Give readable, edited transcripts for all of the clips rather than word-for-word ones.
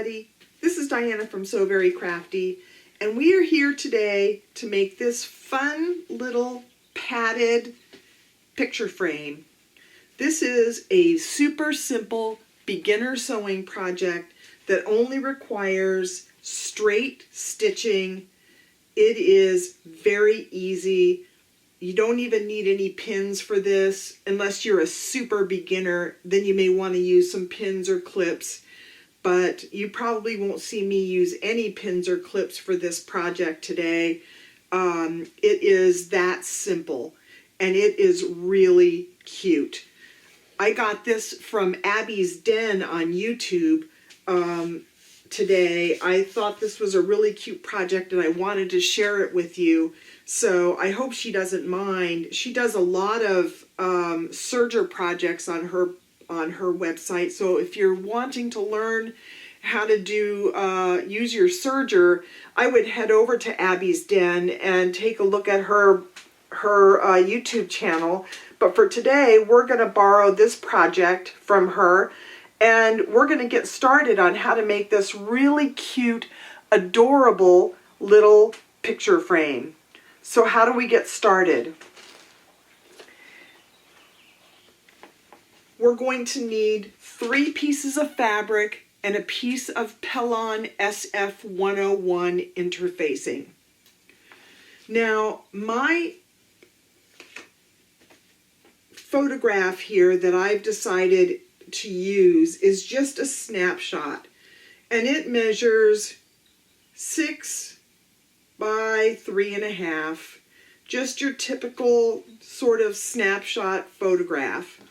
everybody. This is Diana from So Very Crafty, and we are here today to make this fun little padded picture frame. This is a super simple beginner sewing project that only requires straight stitching. It is very easy. You don't even need any pins for this. Unless you're a super beginner, then you may want to use some pins or clips. But you probably won't see me use any pins or clips for this project today. It is that simple, and it is really cute. I got this from Abby's Den on YouTube today. I thought this was a really cute project, and I wanted to share it with you. So I hope she doesn't mind. She does a lot of serger projects on her website. So if you're wanting to learn how to do use your serger, I would head over to Abby's Den and take a look at her YouTube channel. But for today, we're going to borrow this project from her, and we're going to get started on how to make this really cute, adorable little picture frame. So how do we get started? We're going to need 3 pieces of fabric and a piece of Pellon SF 101 interfacing. Now, my photograph here that I've decided to use is just a snapshot, and it measures 6 by 3.5, just your typical sort of snapshot photograph.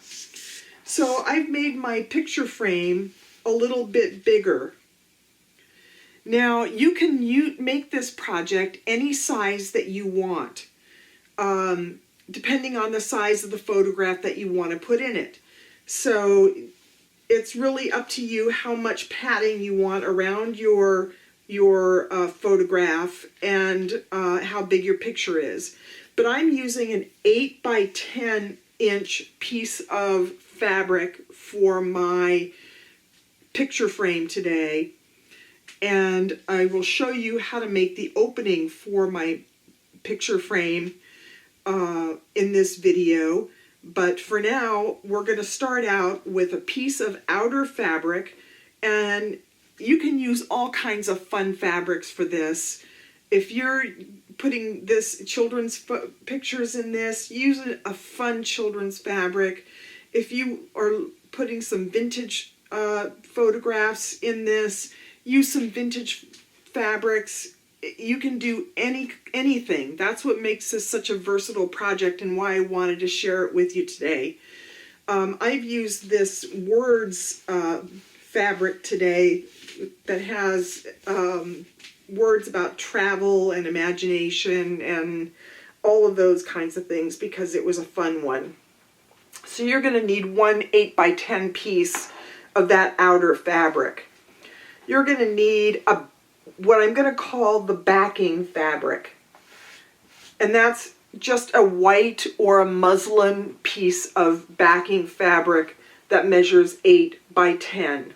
So I've made my picture frame a little bit bigger. Now you can make this project any size that you want, depending on the size of the photograph that you want to put in it. So it's really up to you how much padding you want around your photograph and how big your picture is. But I'm using an 8 by 10 inch piece of fabric for my picture frame today, and I will show you how to make the opening for my picture frame in this video. But for now, we're going to start out with a piece of outer fabric, and you can use all kinds of fun fabrics for this. If you're putting this children's pictures in this, use a fun children's fabric. If you are putting some vintage photographs in this, use some vintage fabrics. You can do anything. That's what makes this such a versatile project and why I wanted to share it with you today. I've used this Words fabric today that has words about travel and imagination and all of those kinds of things because it was a fun one. So you're going to need one 8 by 10 piece of that outer fabric. You're going to need what I'm going to call the backing fabric. And that's just a white or a muslin piece of backing fabric that measures 8 by 10.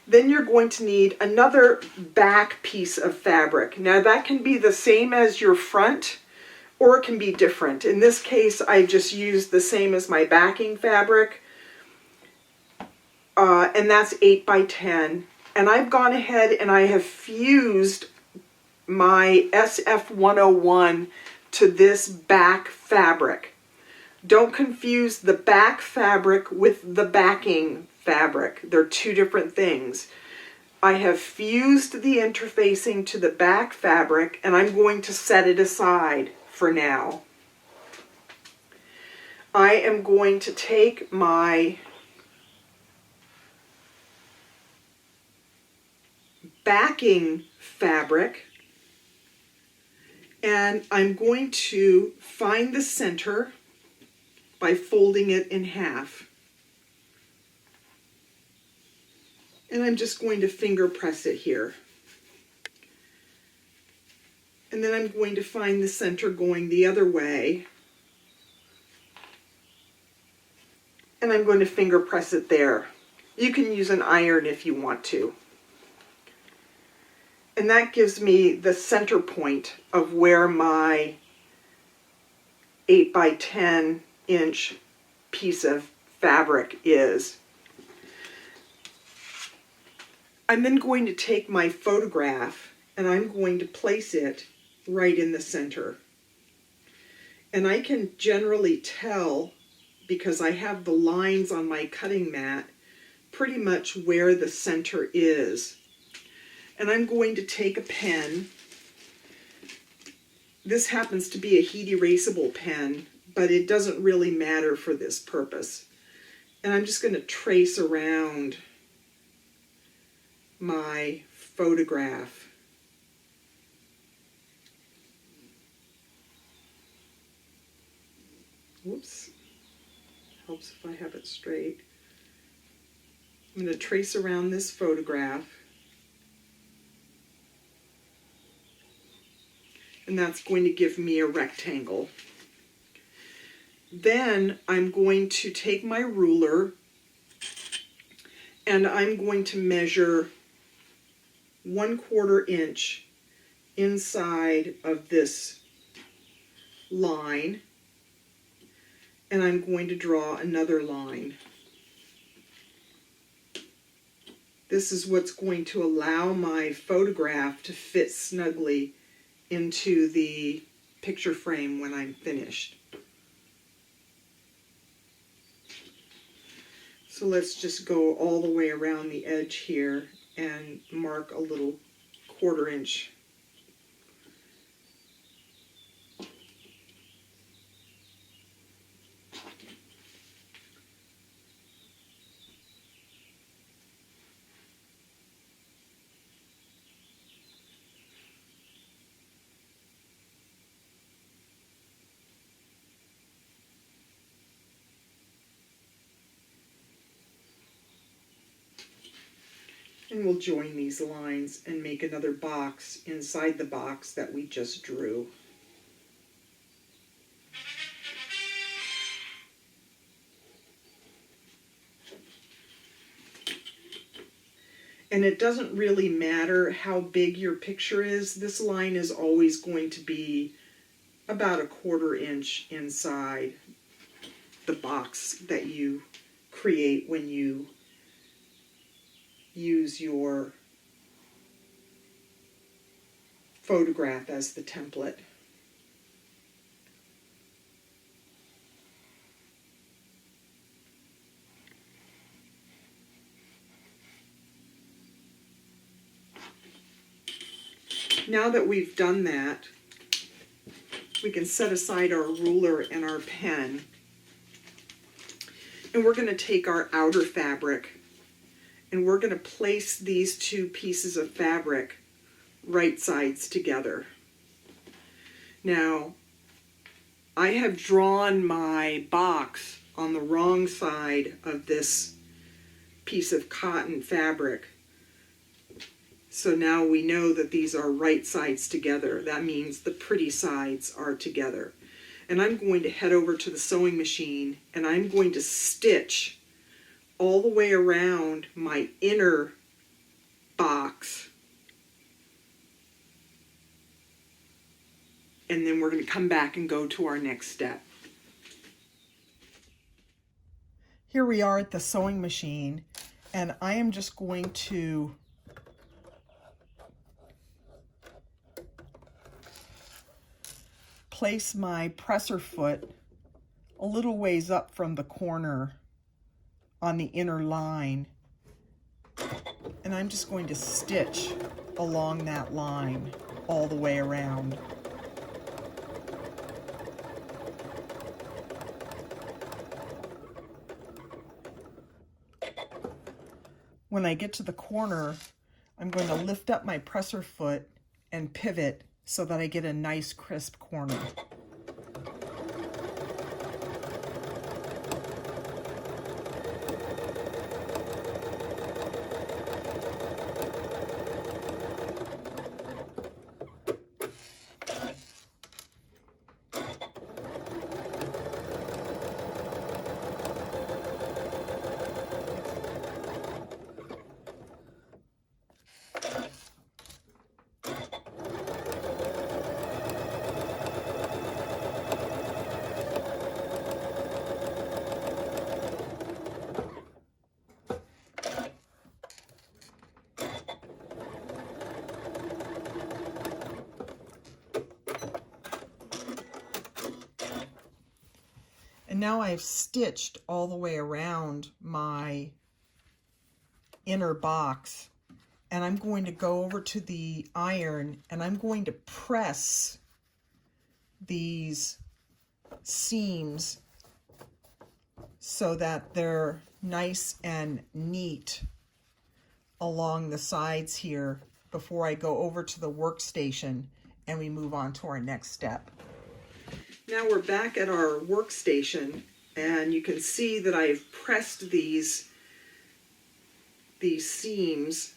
Then you're going to need another back piece of fabric. Now that can be the same as your front, or it can be different. In this case, I just used the same as my backing fabric, and that's 8 by 10. And I've gone ahead and I have fused my SF 101 to this back fabric. Don't confuse the back fabric with the backing fabric. They're two different things. I have fused the interfacing to the back fabric, and I'm going to set it aside for now. I am going to take my backing fabric and I'm going to find the center by folding it in half. And I'm just going to finger press it here. And then I'm going to find the center going the other way. And I'm going to finger press it there. You can use an iron if you want to. And that gives me the center point of where my 8 by 10 inch piece of fabric is. I'm then going to take my photograph and I'm going to place it right in the center. And I can generally tell, because I have the lines on my cutting mat, pretty much where the center is. And I'm going to take a pen. This happens to be a heat erasable pen, but it doesn't really matter for this purpose. And I'm just going to trace around my photograph. Whoops. Helps if I have it straight. I'm going to trace around this photograph. And that's going to give me a rectangle. Then I'm going to take my ruler and I'm going to measure 1/4 inch inside of this line, and I'm going to draw another line. This is what's going to allow my photograph to fit snugly into the picture frame when I'm finished. So let's just go all the way around the edge here and mark a little 1/4 inch. And we'll join these lines and make another box inside the box that we just drew. And it doesn't really matter how big your picture is. This line is always going to be about 1/4 inch inside the box that you create when you use your photograph as the template. Now that we've done that, we can set aside our ruler and our pen, and we're going to take our outer fabric and we're going to place these two pieces of fabric right sides together. Now, I have drawn my box on the wrong side of this piece of cotton fabric. So now we know that these are right sides together. That means the pretty sides are together. And I'm going to head over to the sewing machine and I'm going to stitch all the way around my inner box. And then we're going to come back and go to our next step. Here we are at the sewing machine, and I am just going to place my presser foot a little ways up from the corner on the inner line, and I'm just going to stitch along that line all the way around. When I get to the corner, I'm going to lift up my presser foot and pivot so that I get a nice crisp corner. And now I've stitched all the way around my inner box, and I'm going to go over to the iron and I'm going to press these seams so that they're nice and neat along the sides here before I go over to the workstation and we move on to our next step. Now we're back at our workstation, and you can see that I've pressed these seams,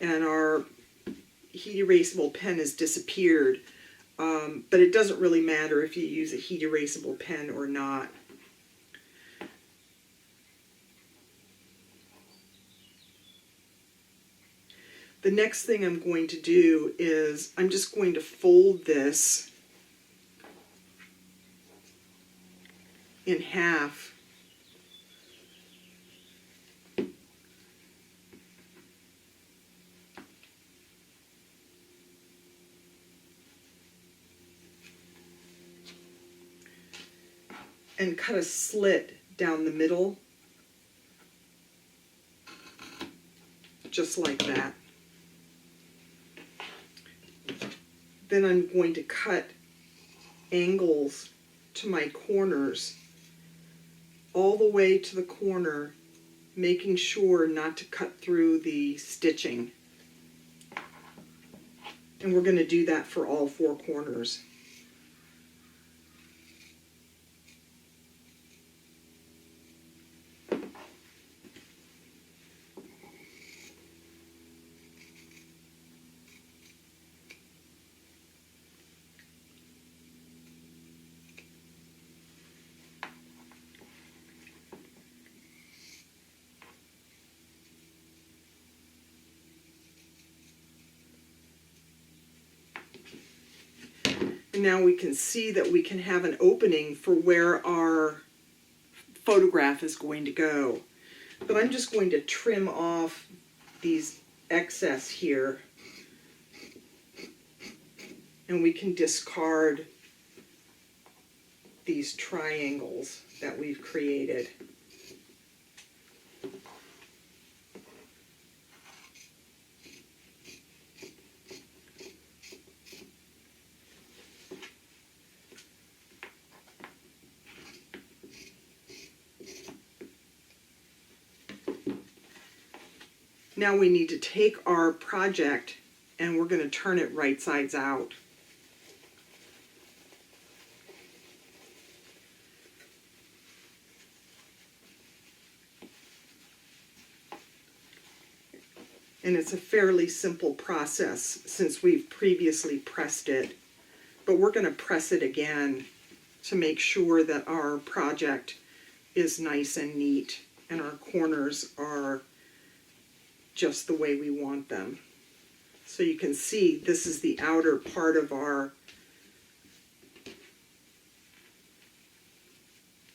and our heat erasable pen has disappeared, but it doesn't really matter if you use a heat erasable pen or not. The next thing I'm going to do is I'm just going to fold this in half. And cut a slit down the middle, just like that. Then I'm going to cut angles to my corners all the way to the corner, making sure not to cut through the stitching. And we're going to do that for all 4 corners. And now we can see that we can have an opening for where our photograph is going to go. But I'm just going to trim off these excess here, and we can discard these triangles that we've created. Now we need to take our project and we're going to turn it right sides out. And it's a fairly simple process since we've previously pressed it, but we're going to press it again to make sure that our project is nice and neat and our corners are just the way we want them. So you can see this is the outer part of our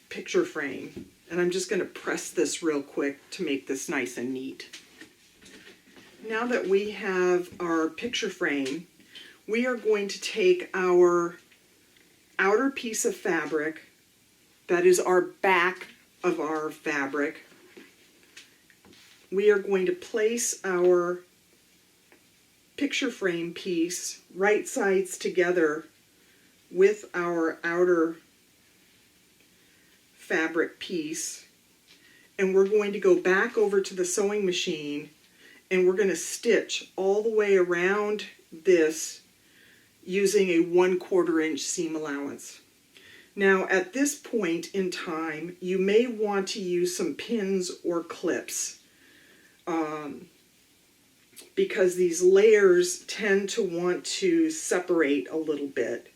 picture frame, and I'm just going to press this real quick to make this nice and neat. Now that we have our picture frame, we are going to take our outer piece of fabric, that is our back of our fabric. We are going to place our picture frame piece right sides together with our outer fabric piece, and we're going to go back over to the sewing machine and we're going to stitch all the way around this using a 1/4 inch seam allowance. Now at this point in time, you may want to use some pins or clips, because these layers tend to want to separate a little bit.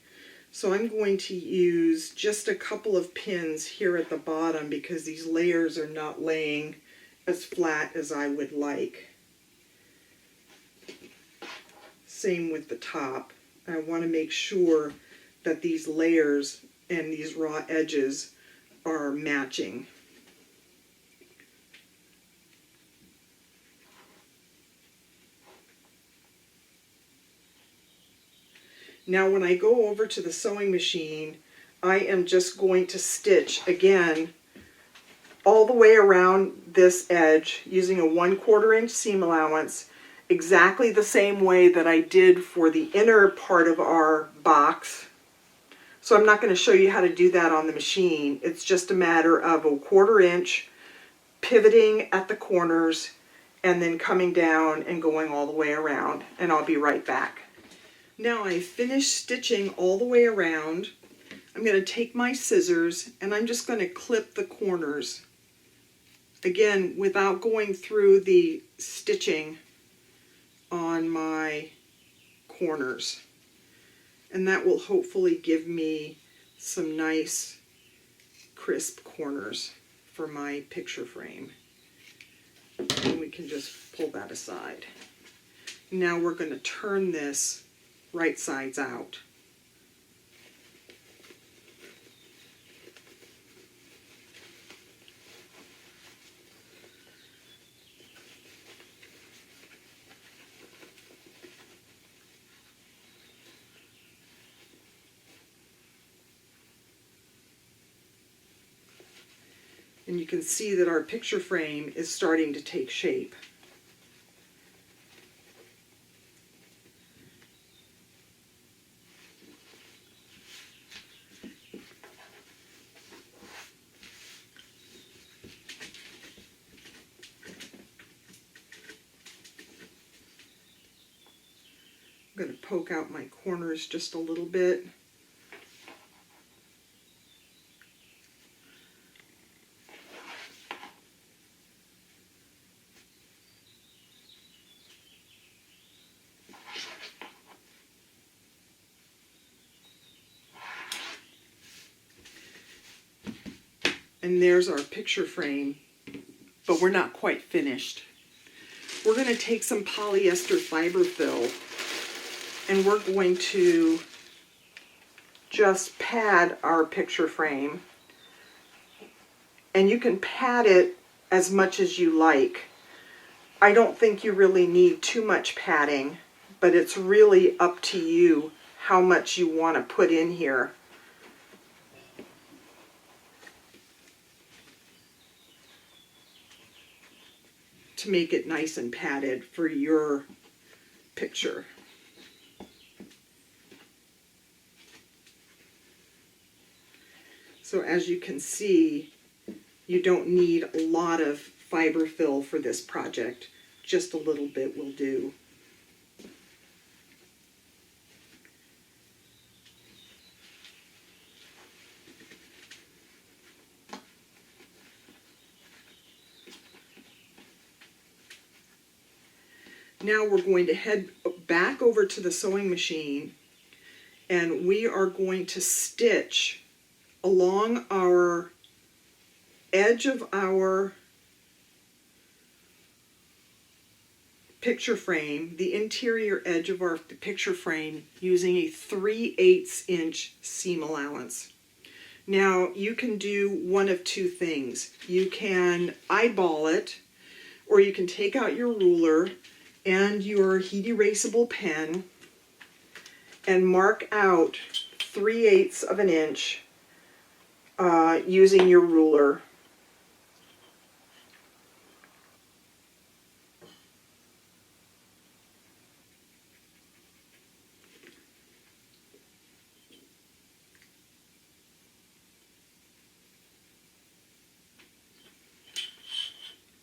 So I'm going to use just a couple of pins here at the bottom because these layers are not laying as flat as I would like. Same with the top. I want to make sure that these layers and these raw edges are matching. Now when I go over to the sewing machine, I am just going to stitch again all the way around this edge using a 1/4 inch seam allowance, exactly the same way that I did for the inner part of our box. So I'm not going to show you how to do that on the machine. It's just a matter of a 1/4 inch pivoting at the corners and then coming down and going all the way around, and I'll be right back. Now I've finished stitching all the way around. I'm going to take my scissors and I'm just going to clip the corners. Again, without going through the stitching on my corners. And that will hopefully give me some nice crisp corners for my picture frame. And we can just pull that aside. Now we're going to turn this right sides out. And you can see that our picture frame is starting to take shape. I'm going to poke out my corners just a little bit. And there's our picture frame, but we're not quite finished. We're going to take some polyester fiberfil and we're going to just pad our picture frame. And you can pad it as much as you like. I don't think you really need too much padding, but it's really up to you how much you want to put in here. To make it nice and padded for your picture. So as you can see, you don't need a lot of fiberfil for this project. Just a little bit will do. Now we're going to head back over to the sewing machine and we are going to stitch along our edge of our picture frame, the interior edge of our picture frame, using a 3/8 inch seam allowance. Now you can do one of two things. You can eyeball it, or you can take out your ruler and your heat erasable pen and mark out 3/8 of an inch using your ruler.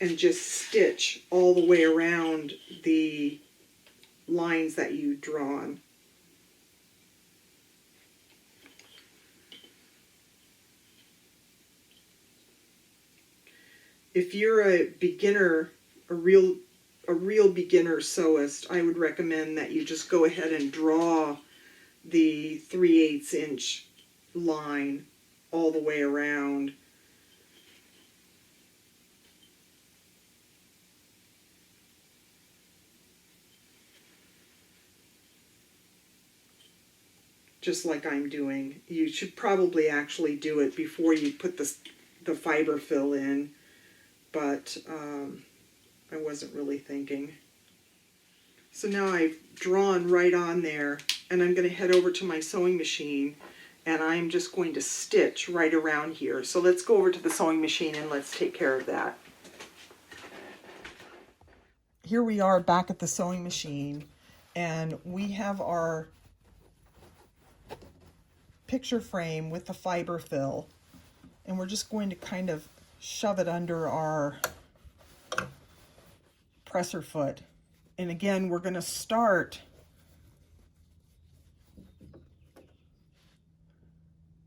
And just stitch all the way around the lines that you've drawn. If you're a beginner, a real beginner sewist, I would recommend that you just go ahead and draw the 3/8 inch line all the way around. Just like I'm doing. You should probably actually do it before you put the fiberfil in, but I wasn't really thinking. So now I've drawn right on there, and I'm going to head over to my sewing machine and I'm just going to stitch right around here. So let's go over to the sewing machine and let's take care of that. Here we are back at the sewing machine, and we have our picture frame with the fiberfil, and we're just going to kind of shove it under our presser foot. And again, we're going to start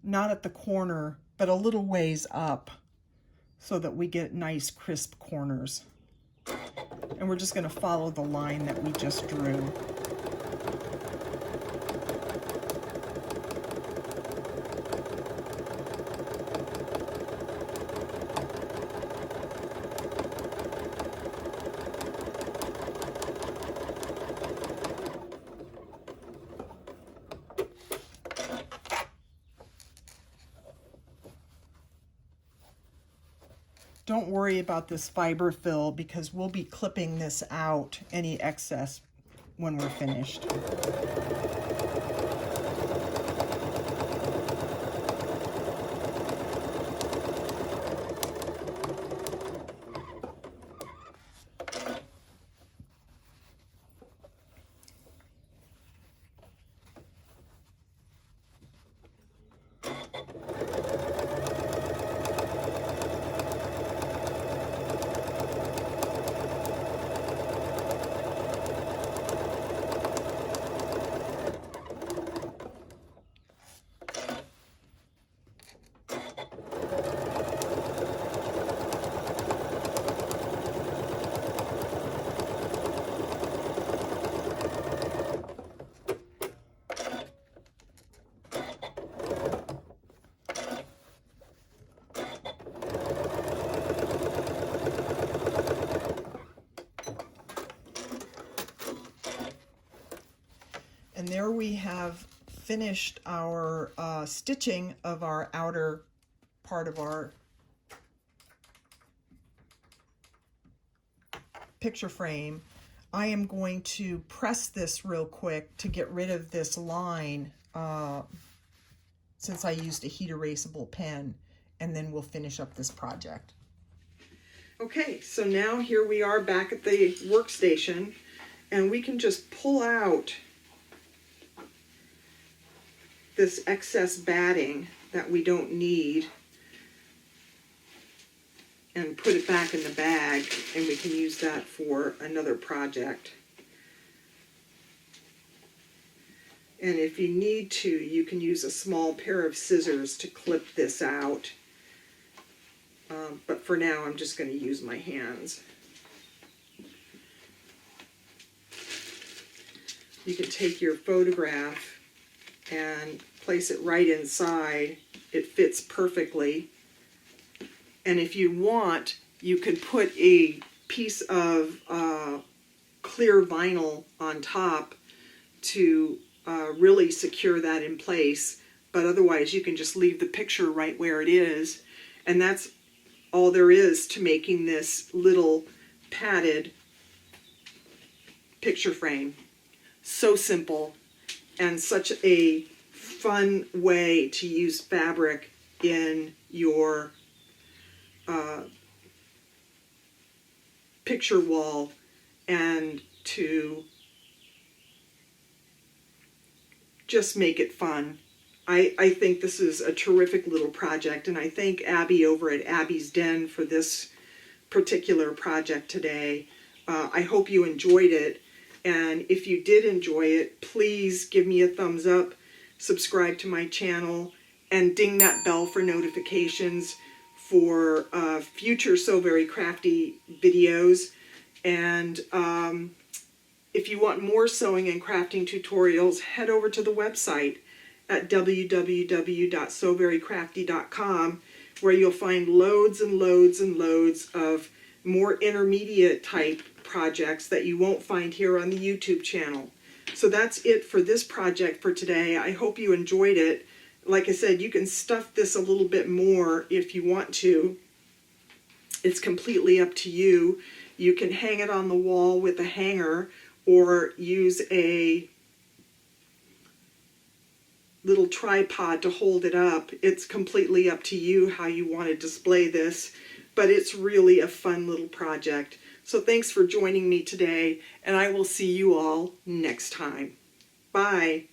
not at the corner, but a little ways up so that we get nice crisp corners. And we're just going to follow the line that we just drew. Don't worry about this fiberfil because we'll be clipping this out, any excess, when we're finished. And there we have finished our stitching of our outer part of our picture frame. I am going to press this real quick to get rid of this line since I used a heat erasable pen, and then we'll finish up this project. Okay, so now here we are back at the workstation, and we can just pull out this excess batting that we don't need and put it back in the bag, and we can use that for another project. And if you need to, you can use a small pair of scissors to clip this out. But for now, I'm just going to use my hands. You can take your photograph and place it right inside. It fits perfectly. And if you want, you can put a piece of clear vinyl on top to really secure that in place. But otherwise, you can just leave the picture right where it is. And that's all there is to making this little padded picture frame. So simple, and such a fun way to use fabric in your picture wall, and to just make it fun. I think this is a terrific little project, and I thank Abby over at Abby's Den for this particular project today. I hope you enjoyed it. And if you did enjoy it, please give me a thumbs up, subscribe to my channel, and ding that bell for notifications for future So Very Crafty videos. And if you want more sewing and crafting tutorials, head over to the website at www.soverycrafty.com, where you'll find loads and loads and loads of more intermediate type projects that you won't find here on the YouTube channel. So that's it for this project for today. I hope you enjoyed it. Like I said, you can stuff this a little bit more if you want to. It's completely up to you. You can hang it on the wall with a hanger, or use a little tripod to hold it up. It's completely up to you how you want to display this, but it's really a fun little project. So thanks for joining me today, and I will see you all next time. Bye.